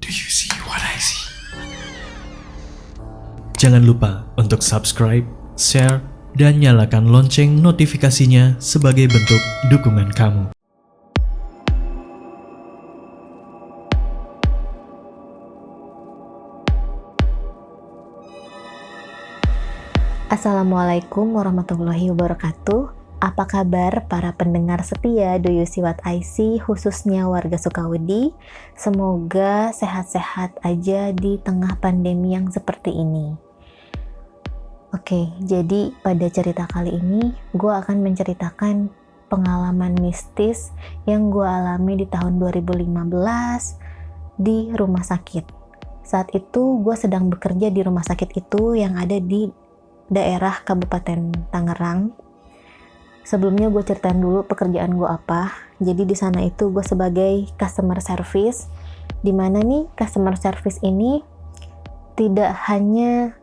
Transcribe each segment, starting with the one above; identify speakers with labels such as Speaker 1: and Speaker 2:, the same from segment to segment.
Speaker 1: Do you see what I see? Jangan lupa untuk subscribe, share, dan nyalakan lonceng notifikasinya sebagai bentuk dukungan kamu.
Speaker 2: Assalamualaikum warahmatullahi wabarakatuh. Apa kabar para pendengar setia Do You See What I See, khususnya warga Sukawedi? Semoga sehat-sehat aja di tengah pandemi yang seperti ini. Oke, jadi pada cerita kali ini gue akan menceritakan pengalaman mistis yang gue alami di tahun 2015 di rumah sakit. Saat itu gue sedang bekerja di rumah sakit itu yang ada di daerah Kabupaten Tangerang. Sebelumnya gue ceritain dulu pekerjaan gue apa. Jadi di sana itu gue sebagai customer service, dimana nih customer service ini tidak hanya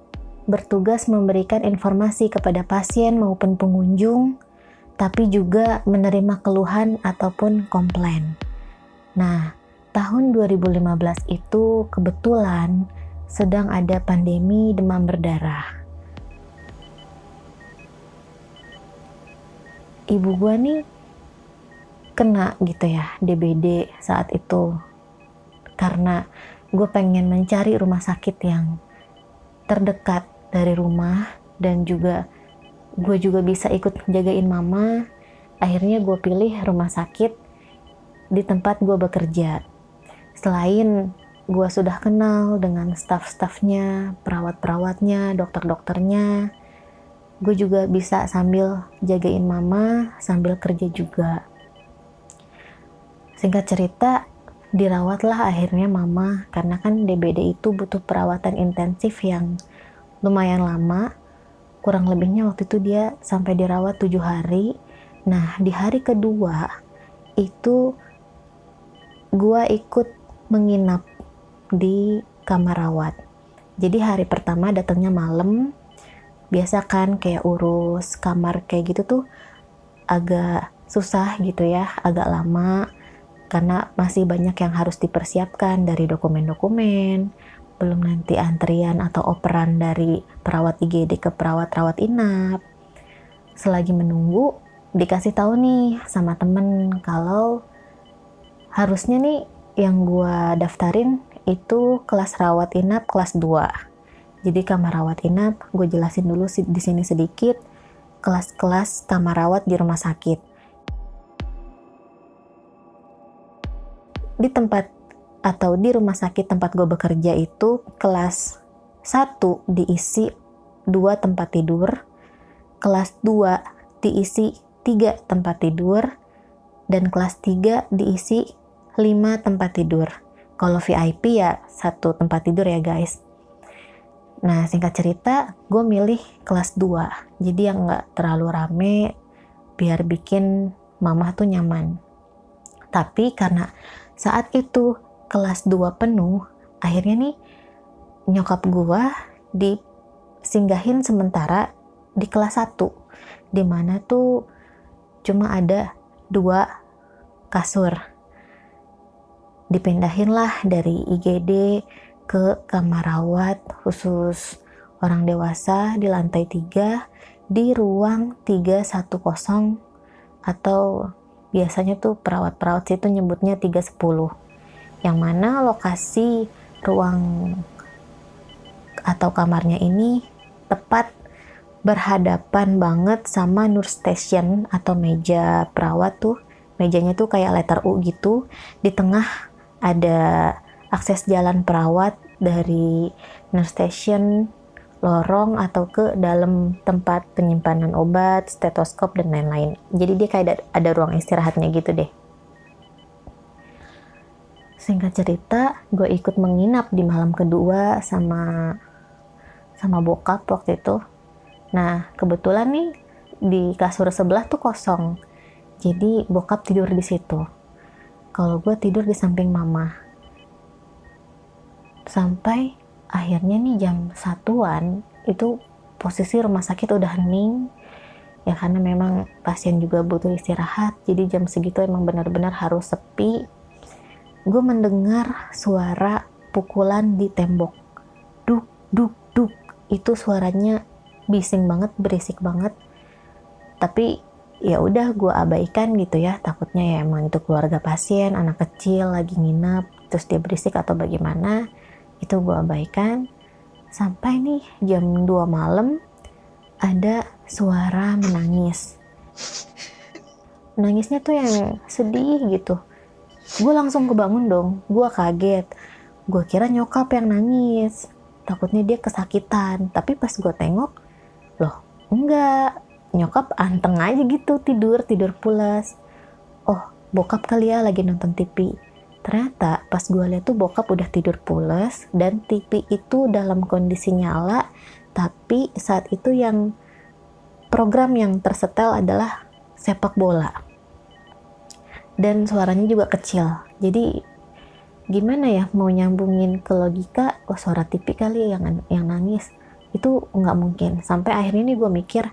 Speaker 2: bertugas memberikan informasi kepada pasien maupun pengunjung, tapi juga menerima keluhan ataupun komplain. Nah, tahun 2015 itu kebetulan sedang ada pandemi demam berdarah. Ibu gua nih kena gitu ya, DBD saat itu. Karena gue pengen mencari rumah sakit yang terdekat dari rumah, dan juga gue juga bisa ikut jagain mama. Akhirnya gue pilih rumah sakit di tempat gue bekerja. Selain gue sudah kenal dengan staff-staffnya, perawat-perawatnya, dokter-dokternya, gue juga bisa sambil jagain mama, sambil kerja juga. Singkat cerita, dirawatlah akhirnya mama, karena kan DBD itu butuh perawatan intensif yang lumayan lama. Kurang lebihnya waktu itu dia sampai dirawat 7 hari. Nah, di hari kedua itu gua ikut menginap di kamar rawat. Jadi hari pertama datangnya malam. Biasa kan kayak urus kamar kayak gitu tuh agak susah gitu ya, agak lama. Karena masih banyak yang harus dipersiapkan dari dokumen-dokumen, belum nanti antrian atau operan dari perawat IGD ke perawat rawat inap. Selagi menunggu, dikasih tahu nih sama temen kalau harusnya nih yang gua daftarin itu kelas rawat inap kelas 2. Jadi kamar rawat inap, gue jelasin dulu di sini sedikit kelas-kelas kamar rawat di rumah sakit. Di tempat atau di rumah sakit tempat gue bekerja itu kelas 1 diisi 2 tempat tidur, kelas 2 diisi 3 tempat tidur, dan kelas 3 diisi 5 tempat tidur. Kalau VIP ya 1 tempat tidur ya guys. Nah, singkat cerita, gue milih kelas 2. Jadi yang gak terlalu rame, biar bikin mama tuh nyaman. Tapi karena saat itu kelas 2 penuh, akhirnya nih nyokap gue disinggahin sementara di kelas 1. Dimana tuh cuma ada 2 kasur. Dipindahin lah dari IGD ke kamar rawat khusus orang dewasa di lantai 3 di ruang 310, atau biasanya tuh perawat-perawat situ nyebutnya 310, yang mana lokasi ruang atau kamarnya ini tepat berhadapan banget sama nurse station atau meja perawat tuh. Mejanya tuh kayak letter U gitu, di tengah ada akses jalan perawat dari nurse station, lorong atau ke dalam tempat penyimpanan obat, stetoskop, dan lain-lain. Jadi dia kayak ada ruang istirahatnya gitu deh. Singkat cerita, gue ikut menginap di malam kedua sama bokap waktu itu. Nah, kebetulan nih di kasur sebelah tuh kosong. Jadi bokap tidur di situ. Kalau gue tidur di samping mama. Sampai akhirnya nih jam 1-an itu posisi rumah sakit udah hening ya, karena memang pasien juga butuh istirahat. Jadi jam segitu emang benar-benar harus sepi. Gue mendengar suara pukulan di tembok. Duk, duk, duk. Itu suaranya bising banget, berisik banget. Tapi ya udah gue abaikan gitu ya, takutnya ya emang itu keluarga pasien, anak kecil lagi nginep, terus dia berisik atau bagaimana. Itu gue abaikan. Sampai nih jam 2 malam ada suara menangis. Nangisnya tuh yang sedih gitu. Gue langsung kebangun dong, gue kaget. Gue kira nyokap yang nangis, takutnya dia kesakitan. Tapi pas gue tengok, loh enggak, nyokap anteng aja gitu, tidur pulas. Oh, bokap kali ya lagi nonton TV. Ternyata pas gue lihat tuh bokap udah tidur pulas dan TV itu dalam kondisi nyala, tapi saat itu yang program yang tersetel adalah sepak bola. Dan suaranya juga kecil. Jadi gimana ya mau nyambungin ke logika, oh suara TV kali yang nangis. Itu nggak mungkin. Sampai akhirnya nih gue mikir,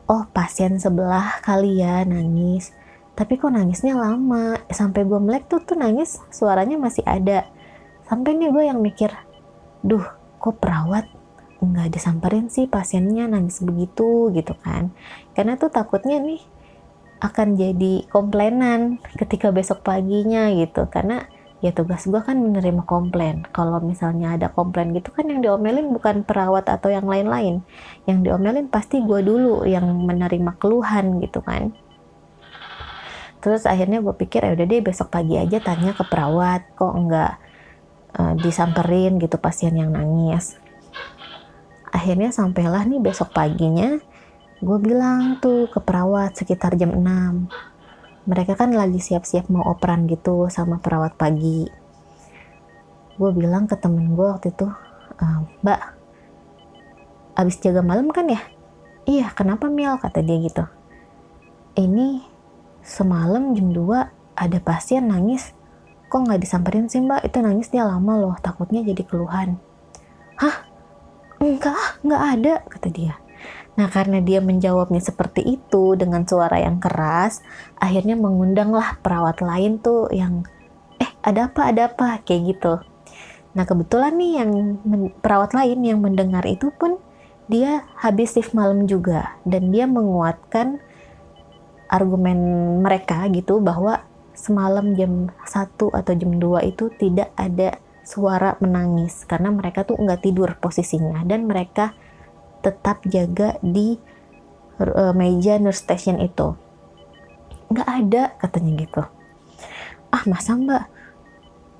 Speaker 2: oh pasien sebelah kali ya nangis. Tapi kok nangisnya lama. Sampai gue melek tuh nangis suaranya masih ada. Sampai nih gue yang mikir, duh kok perawat nggak disamperin sih pasiennya nangis begitu gitu kan. Karena tuh takutnya nih akan jadi komplainan ketika besok paginya gitu. Karena ya tugas gue kan menerima komplain. Kalau misalnya ada komplain gitu kan yang diomelin bukan perawat atau yang lain-lain. Yang diomelin pasti gue dulu yang menerima keluhan gitu kan. Terus akhirnya gue pikir ya udah deh besok pagi aja tanya ke perawat, kok enggak disamperin gitu pasien yang nangis. Akhirnya sampailah nih besok paginya, gue bilang tuh ke perawat sekitar jam 6. Mereka kan lagi siap-siap mau operan gitu sama perawat pagi. Gue bilang ke temen gue waktu itu, Mbak, abis jaga malam kan ya? Iya, kenapa Mil? Kata dia gitu. Ini semalam jam 2 ada pasien nangis. Kok nggak disamperin sih Mbak? Itu nangisnya lama loh, takutnya jadi keluhan. Hah? Nggak ada, kata dia. Nah, karena dia menjawabnya seperti itu dengan suara yang keras, akhirnya mengundanglah perawat lain tuh yang, ada apa, kayak gitu. Nah, kebetulan nih yang perawat lain yang mendengar itu pun, dia habis shift malam juga. Dan dia menguatkan argumen mereka gitu, bahwa semalam jam 1 atau jam 2 itu tidak ada suara menangis. Karena mereka tuh nggak tidur posisinya, dan mereka tetap jaga di meja nurse station itu. Nggak ada, katanya gitu. Ah masa Mbak?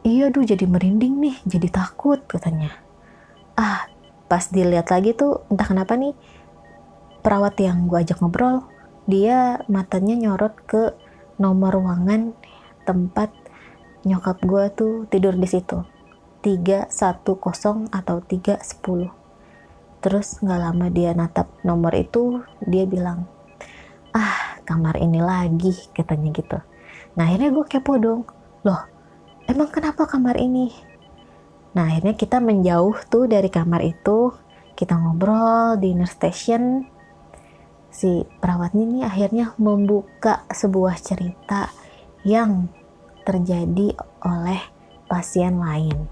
Speaker 2: Iya duh jadi merinding nih, jadi takut, katanya. Pas dilihat lagi tuh entah kenapa nih perawat yang gue ajak ngobrol, dia matanya nyorot ke nomor ruangan tempat nyokap gue tuh tidur di situ, 310 atau 310. Terus gak lama dia natap nomor itu, dia bilang, kamar ini lagi, katanya gitu. Nah akhirnya gue kepo dong, loh emang kenapa kamar ini? Nah akhirnya kita menjauh tuh dari kamar itu, kita ngobrol di nurse station. Si perawatnya nih akhirnya membuka sebuah cerita yang terjadi oleh pasien lain.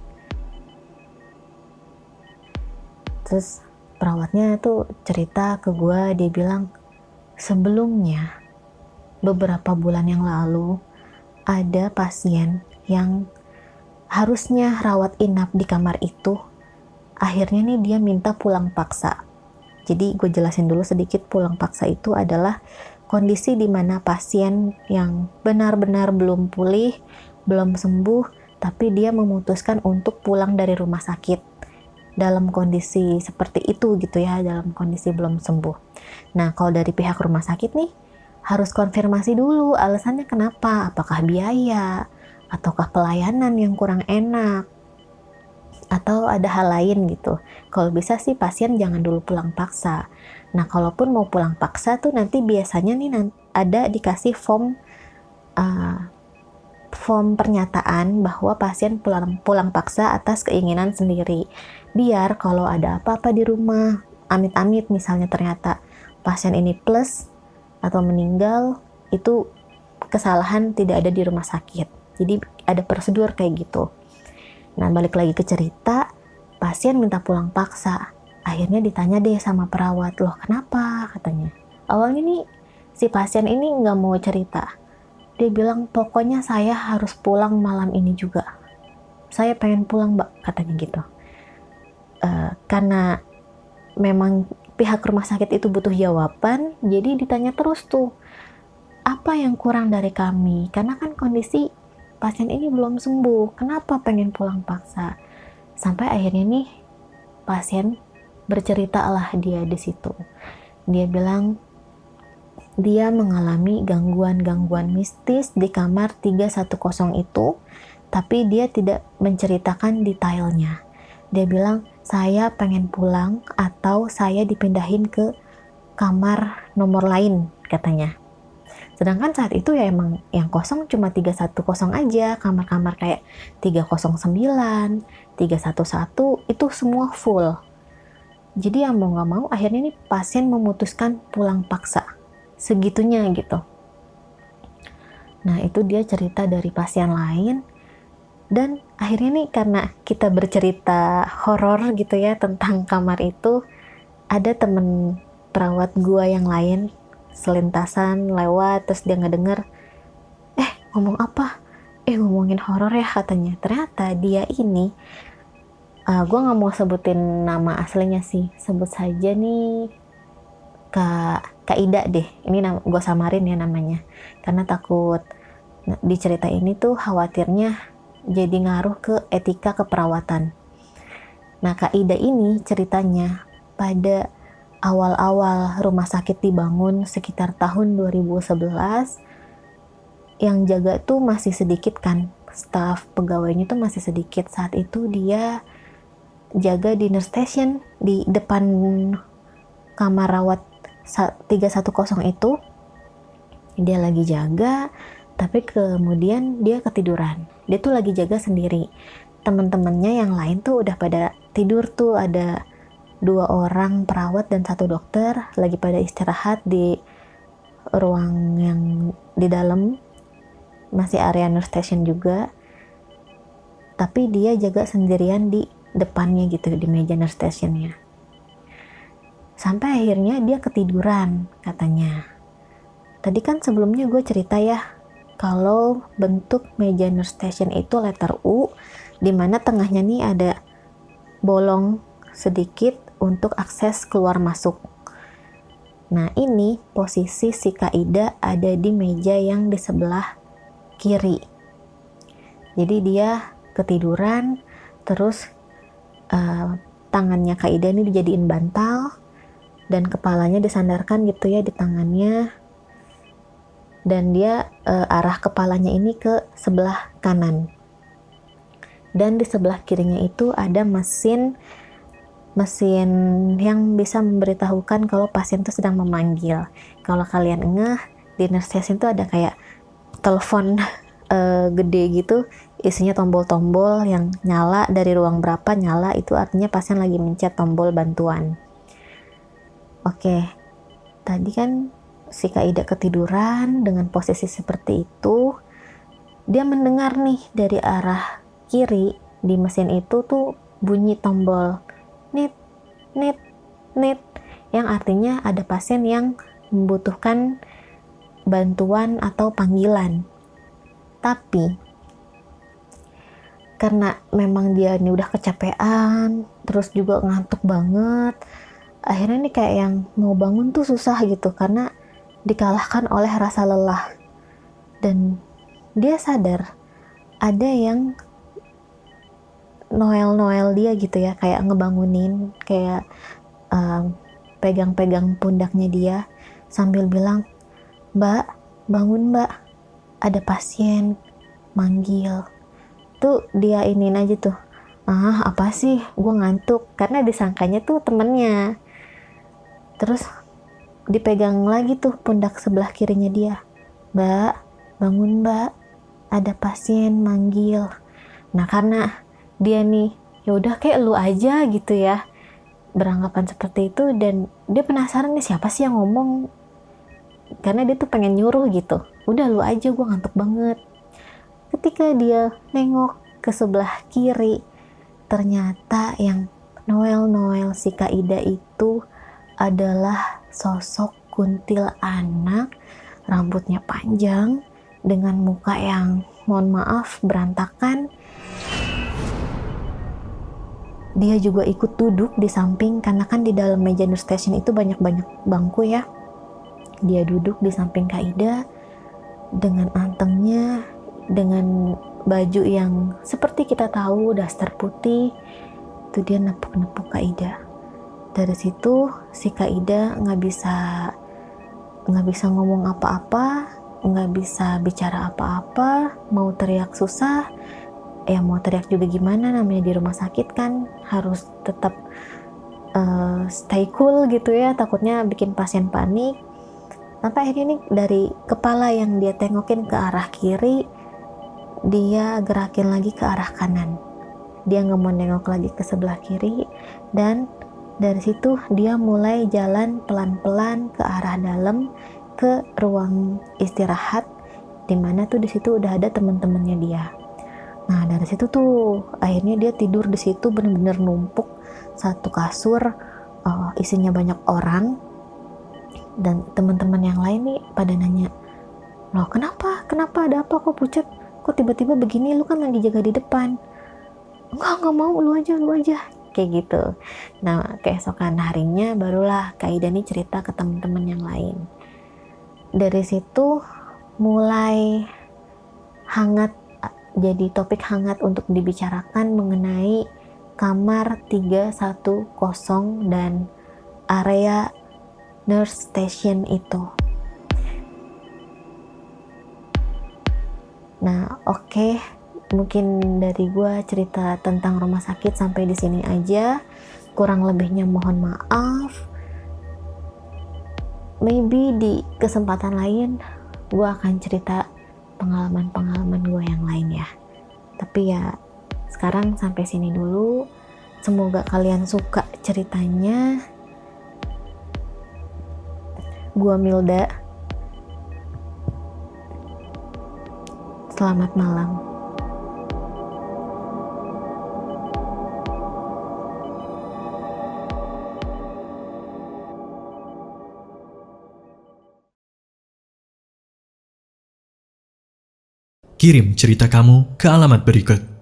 Speaker 2: Terus perawatnya tuh cerita ke gue, dia bilang sebelumnya beberapa bulan yang lalu ada pasien yang harusnya rawat inap di kamar itu, akhirnya nih dia minta pulang paksa. Jadi gue jelasin dulu sedikit, pulang paksa itu adalah kondisi di mana pasien yang benar-benar belum pulih, belum sembuh, tapi dia memutuskan untuk pulang dari rumah sakit dalam kondisi seperti itu gitu ya, dalam kondisi belum sembuh. Nah kalau dari pihak rumah sakit nih harus konfirmasi dulu alasannya kenapa, apakah biaya ataukah pelayanan yang kurang enak atau ada hal lain gitu. Kalau bisa sih pasien jangan dulu pulang paksa. Nah kalaupun mau pulang paksa tuh nanti biasanya nih ada dikasih form pernyataan bahwa pasien pulang paksa atas keinginan sendiri. Biar kalau ada apa-apa di rumah, amit-amit misalnya ternyata pasien ini plus atau meninggal, itu kesalahan tidak ada di rumah sakit. Jadi ada prosedur kayak gitu. Nah, balik lagi ke cerita, pasien minta pulang paksa. Akhirnya ditanya deh sama perawat, loh kenapa katanya. Awalnya nih si pasien ini nggak mau cerita. Dia bilang pokoknya saya harus pulang malam ini juga. Saya pengen pulang mbak, katanya gitu. Karena memang pihak rumah sakit itu butuh jawaban, jadi ditanya terus tuh, apa yang kurang dari kami? Karena kan kondisi pasien ini belum sembuh, kenapa pengen pulang paksa? Sampai akhirnya nih pasien bercerita lah dia di situ. Dia bilang dia mengalami gangguan-gangguan mistis di kamar 310 itu, tapi dia tidak menceritakan detailnya. Dia bilang, saya pengen pulang atau saya dipindahin ke kamar nomor lain, katanya. Sedangkan saat itu ya emang yang kosong cuma 310 aja, kamar-kamar kayak 309, 311 itu semua full. Jadi yang mau gak mau akhirnya nih pasien memutuskan pulang paksa. Segitunya gitu. Nah itu dia cerita dari pasien lain. Dan akhirnya nih karena kita bercerita horor gitu ya tentang kamar itu, ada temen perawat gua yang lain selintasan lewat, terus dia ngedenger, ngomong apa? Ngomongin horor ya katanya. Ternyata dia ini, gua nggak mau sebutin nama aslinya sih, sebut saja nih Kak Ida deh. Ini gua samarin ya namanya, karena takut di cerita ini tuh khawatirnya jadi ngaruh ke etika keperawatan. Nah Kak Ida ini ceritanya pada awal-awal rumah sakit dibangun sekitar tahun 2011, yang jaga tuh masih sedikit kan, staf pegawainya tuh masih sedikit. Saat itu dia jaga di nurse station di depan kamar rawat 310 itu. Dia lagi jaga, tapi kemudian dia ketiduran. Dia tuh lagi jaga sendiri. Teman-temannya yang lain tuh udah pada tidur tuh, ada 2 orang perawat dan 1 dokter lagi pada istirahat di ruang yang di dalam, masih area nurse station juga. Tapi dia jaga sendirian di depannya gitu, di meja nurse stationnya. Sampai akhirnya dia ketiduran katanya. Tadi kan sebelumnya gue cerita ya, kalau bentuk meja nurse station itu letter U, dimana tengahnya nih ada bolong sedikit untuk akses keluar masuk. Nah ini posisi si Kak Ida ada di meja yang di sebelah kiri. Jadi dia ketiduran, terus tangannya Kak Ida ini dijadiin bantal dan kepalanya disandarkan gitu ya di tangannya, dan dia arah kepalanya ini ke sebelah kanan. Dan di sebelah kirinya itu ada mesin yang bisa memberitahukan kalau pasien itu sedang memanggil. Kalau kalian ngeh, di nurse station itu ada kayak telepon gede gitu, isinya tombol-tombol yang nyala dari ruang berapa nyala, itu artinya pasien lagi mencet tombol bantuan. Oke, tadi kan si Kak Ida ketiduran dengan posisi seperti itu. Dia mendengar nih dari arah kiri di mesin itu tuh bunyi tombol nit, nit, nit, yang artinya ada pasien yang membutuhkan bantuan atau panggilan. Tapi karena memang dia ini udah kecapean, terus juga ngantuk banget, akhirnya nih kayak yang mau bangun tuh susah gitu, karena dikalahkan oleh rasa lelah. Dan dia sadar ada yang noel dia gitu ya, kayak ngebangunin, kayak pegang-pegang pundaknya dia sambil bilang, "Mbak, bangun mbak, ada pasien manggil." Tuh dia iniin aja tuh, apa sih, gue ngantuk, karena disangkanya tuh temennya. Terus dipegang lagi tuh pundak sebelah kirinya dia, "Mbak, bangun mbak, ada pasien manggil." Nah karena dia nih ya udah kayak lu aja gitu ya, beranggapan seperti itu, dan dia penasaran nih siapa sih yang ngomong, karena dia tuh pengen nyuruh gitu, udah lu aja, gue ngantuk banget. Ketika dia nengok ke sebelah kiri, ternyata yang Noel si Kak Ida itu adalah sosok kuntilanak, rambutnya panjang, dengan muka yang mohon maaf berantakan. Dia juga ikut duduk di samping, karena kan di dalam meja nurse station itu banyak-banyak bangku ya. Dia duduk di samping Kak Ida dengan antengnya, dengan baju yang seperti kita tahu daster putih. Itu dia nepuk-nepuk Kak Ida. Dari situ si Kak Ida nggak bisa ngomong apa-apa, nggak bisa bicara apa-apa, mau teriak susah. Ya mau teriak juga gimana, namanya di rumah sakit kan harus tetap stay cool gitu ya, takutnya bikin pasien panik. Sampai akhirnya nih dari kepala yang dia tengokin ke arah kiri, dia gerakin lagi ke arah kanan. Dia nggak mau nengok lagi ke sebelah kiri, dan dari situ dia mulai jalan pelan-pelan ke arah dalam, ke ruang istirahat, dimana tuh di situ udah ada teman-temannya dia. Nah dari situ tuh akhirnya dia tidur di situ, bener-bener numpuk satu kasur, isinya banyak orang. Dan teman-teman yang lain nih pada nanya, loh kenapa ada apa, kok pucat, kok tiba-tiba begini, lu kan lagi jaga di depan. Enggak mau, lu aja kayak gitu. Nah keesokan harinya barulah Kak Ida nih cerita ke teman-teman yang lain. Dari situ mulai hangat, jadi topik hangat untuk dibicarakan mengenai kamar 310 dan area nurse station itu. Nah, oke. Mungkin dari gua cerita tentang rumah sakit sampai di sini aja. Kurang lebihnya mohon maaf. Maybe di kesempatan lain gua akan cerita pengalaman-pengalaman gue yang lain ya. Tapi ya sekarang sampai sini dulu. Semoga kalian suka ceritanya. Gua Milda. Selamat malam.
Speaker 1: Kirim cerita kamu ke alamat berikut.